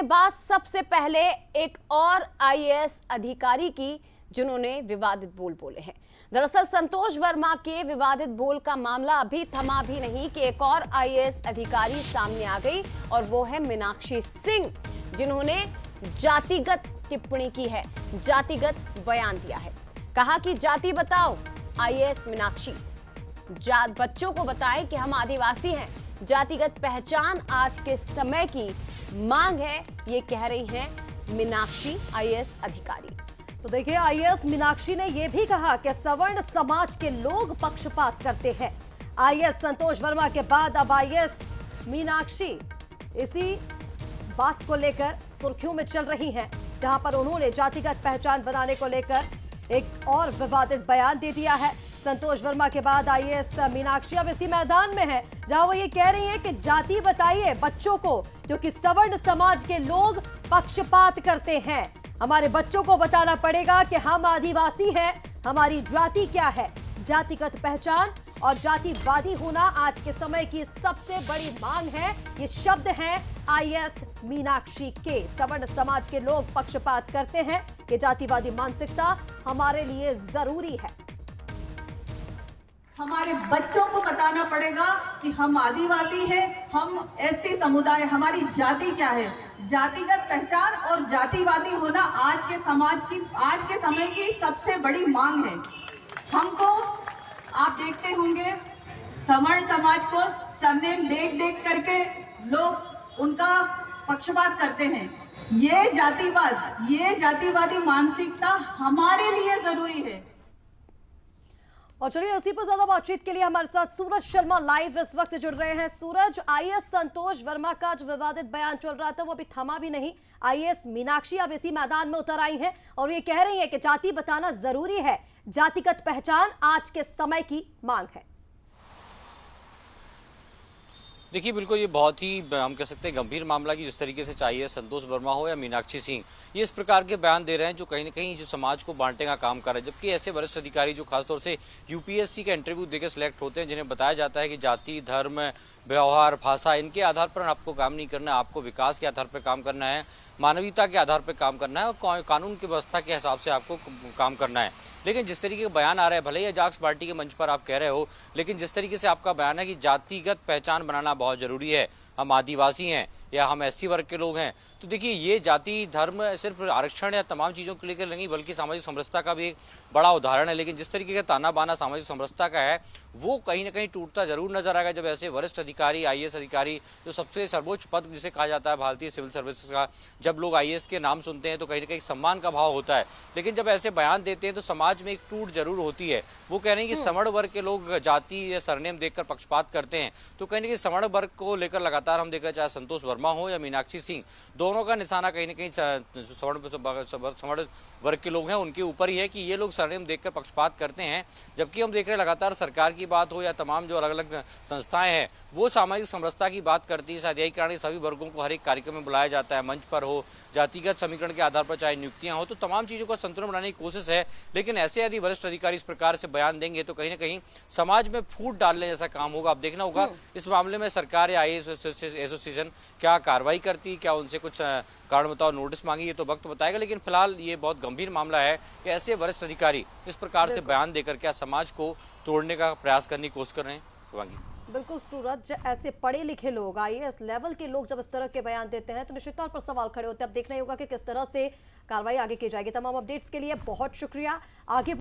बात सबसे पहले एक और आईएएस अधिकारी की जिन्होंने विवादित बोल बोले हैं। दरअसल संतोष वर्मा के विवादित बोल का मामला अभी थमा भी नहीं कि एक और आईएएस अधिकारी सामने आ गई और वो है मीनाक्षी सिंह, जिन्होंने जातिगत टिप्पणी की है, जातिगत बयान दिया है। कहा कि जाति बताओ आईएएस मीनाक्षी, बच्चों को बताएं कि हम आदिवासी हैं, जातिगत पहचान आज के समय की मांग है, ये कह रही हैं मीनाक्षी आईएएस अधिकारी। तो देखिए, आईएएस मीनाक्षी ने यह भी कहा कि सवर्ण समाज के लोग पक्षपात करते हैं। आईएएस संतोष वर्मा के बाद अब आईएएस मीनाक्षी इसी बात को लेकर सुर्खियों में चल रही हैं, जहां पर उन्होंने जातिगत पहचान बनाने को लेकर एक और विवादित बयान दे दिया है। संतोष वर्मा के बाद आईएएस मीनाक्षी अब इसी मैदान में है, जहां वो ये कह रही हैं कि जाति बताइए बच्चों को, क्योंकि सवर्ण समाज के लोग पक्षपात करते हैं। हमारे बच्चों को बताना पड़ेगा कि हम आदिवासी हैं, हमारी जाति क्या है। जातिगत पहचान और जातिवादी होना आज के समय की सबसे बड़ी मांग है। ये शब्द हैं आईएएस मीनाक्षी के। सवर्ण समाज के लोग पक्षपात करते हैं कि जातिवादी मानसिकता हमारे लिए जरूरी है। हमारे बच्चों को बताना पड़ेगा कि हम आदिवासी हैं, हम एसटी समुदाय, हमारी जाति क्या है। जातिगत पहचान और जातिवादी होना आज के समय की सबसे बड़ी मांग है। हमको आप देखते होंगे, सवर्ण समाज को सरनेम देख देख करके लोग उनका पक्षपात करते हैं। ये जातिवादी मानसिकता हमारे लिए जरूरी है। और चलिए, इसी पर ज्यादा बातचीत के लिए हमारे साथ सूरज शर्मा लाइव इस वक्त जुड़ रहे हैं। सूरज, आईएएस संतोष वर्मा का जो विवादित बयान चल रहा था वो अभी थमा भी नहीं। आईएएस मीनाक्षी अब इसी मैदान में उतर आई हैं और ये कह रही हैं कि जाति बताना जरूरी है, जातिगत पहचान आज के समय की मांग है। देखिए, बिल्कुल ये बहुत ही हम कह सकते हैं गंभीर मामला की, जिस तरीके से चाहिए संतोष वर्मा हो या मीनाक्षी सिंह, ये इस प्रकार के बयान दे रहे हैं जो कहीं ना कहीं जो समाज को बांटने का काम कर रहे हैं। जबकि ऐसे वरिष्ठ अधिकारी जो खासतौर से यूपीएससी का इंटरव्यू देकर सिलेक्ट होते हैं, जिन्हें बताया जाता है कि जाति, धर्म, व्यवहार, भाषा, इनके आधार पर आपको काम नहीं करना है, आपको विकास के आधार पर काम करना है, मानवीयता के आधार पर काम करना है और कानून की व्यवस्था के हिसाब से आपको काम करना है। लेकिन जिस तरीके का बयान आ रहा है, भले ही जाक्स पार्टी के मंच पर आप कह रहे हो, लेकिन जिस तरीके से आपका बयान है कि जातिगत पहचान बनाना बहुत जरूरी है, हम आदिवासी हैं या हम एससी वर्ग के लोग हैं, तो देखिए ये जाति, धर्म सिर्फ आरक्षण या तमाम चीज़ों को लेकर नहीं, बल्कि सामाजिक समरसता का भी एक बड़ा उदाहरण है। लेकिन जिस तरीके का ताना बाना सामाजिक समरसता का है, वो कहीं ना कहीं टूटता जरूर नजर आएगा जब ऐसे वरिष्ठ अधिकारी, आईएएस अधिकारी, जो सबसे सर्वोच्च पद जिसे कहा जाता है भारतीय सिविल सर्विस का, जब लोग आईएएस के नाम सुनते हैं तो कहीं ना कहीं सम्मान का भाव होता है। लेकिन जब ऐसे बयान देते हैं तो समाज में एक टूट जरूर होती है। वो कह रहे हैं कि सवर्ण वर्ग के लोग जाति या सरनेम देखकर पक्षपात करते हैं, तो कहीं ना कहीं सवर्ण वर्ग को लेकर लगातार हम देख रहे हैं, चाहे संतोष वर्मा हो या मीनाक्षी सिंह, दोनों का निशाना कहीं ना कहीं सवर्ण वर्ग के लोग हैं उनके ऊपर ही है कि ये लोग सरनेम देखकर पक्षपात करते हैं। जबकि हम देख रहे हैं लगातार सरकार की बात हो या तमाम जो अलग अलग संस्थाएं हैं, वो सामाजिक समरसता की बात करती है। शायद यही कारण सभी वर्गों को हर एक कार्यक्रम में बुलाया जाता है, मंच पर हो, जातिगत समीकरण के आधार पर चाहे नियुक्तियां हो, तो तमाम चीजों का संतुलन बनाने की कोशिश है। लेकिन ऐसे यदि वरिष्ठ अधिकारी इस प्रकार से बयान देंगे तो कहीं ना कहीं समाज में फूट डालने जैसा काम होगा। अब देखना होगा इस मामले में सरकार या आईएएस एसोसिएशन क्या कार्रवाई करती, क्या उनसे कुछ कारण बताओ नोटिस मांगी, ये तो वक्त बताएगा। लेकिन फिलहाल ये बहुत गंभीर मामला है कि ऐसे वरिष्ठ अधिकारी इस प्रकार से बयान देकर क्या समाज को तोड़ने का प्रयास करने की कोशिश कर रहे हैं। बिल्कुल सूरज, ऐसे पढ़े लिखे लोग, आईएएस लेवल के लोग जब इस तरह के बयान देते हैं तो निश्चित तौर पर सवाल खड़े होते हैं। अब देखना ही होगा कि किस तरह से कार्रवाई आगे की जाएगी। तमाम अपडेट्स के लिए बहुत शुक्रिया। आगे